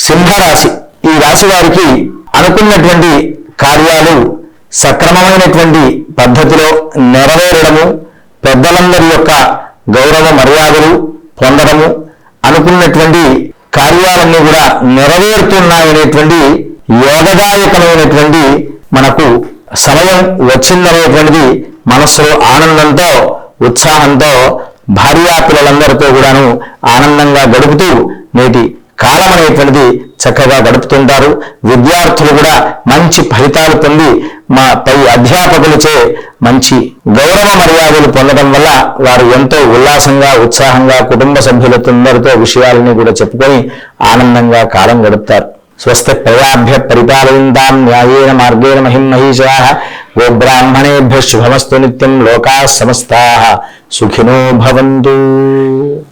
సింహరాశి, ఈ రాశి వారికి అనుకున్నటువంటి కార్యాలు సక్రమమైనటువంటి పద్ధతిలో నెరవేరడము, పెద్దలందరి యొక్క గౌరవ మర్యాదలు పొందడము, అనుకున్నటువంటి కార్యాలన్నీ కూడా నెరవేరుతున్నాయనేటువంటి యోగదాయకమైనటువంటి మనకు సమయం వచ్చిందనేటువంటిది మనస్సులో ఆనందంతో ఉత్సాహంతో భార్యాపిల్లలందరితో కూడాను ఆనందంగా గడుపుతూ నేటి కాలం అనేటువంటిది చక్కగా గడుపుతుంటారు. విద్యార్థులు కూడా మంచి ఫలితాలు పొంది మా పై అధ్యాపకులచే మంచి గౌరవ మర్యాదలు పొందడం వల్ల వారు ఎంతో ఉల్లాసంగా ఉత్సాహంగా కుటుంబ సభ్యులతో విషయాలని కూడా చెప్పుకొని ఆనందంగా కాలం గడుపుతారు. స్వస్తి ప్రజాభ్య పరిపాలయంతాం న్యాయేన మార్గేణ మహిం మహిషాః గోబ్రాహ్మణేభ్యః శుభమస్తు నిత్యం లోకాః సమస్తాః సుఖినో భవంతు.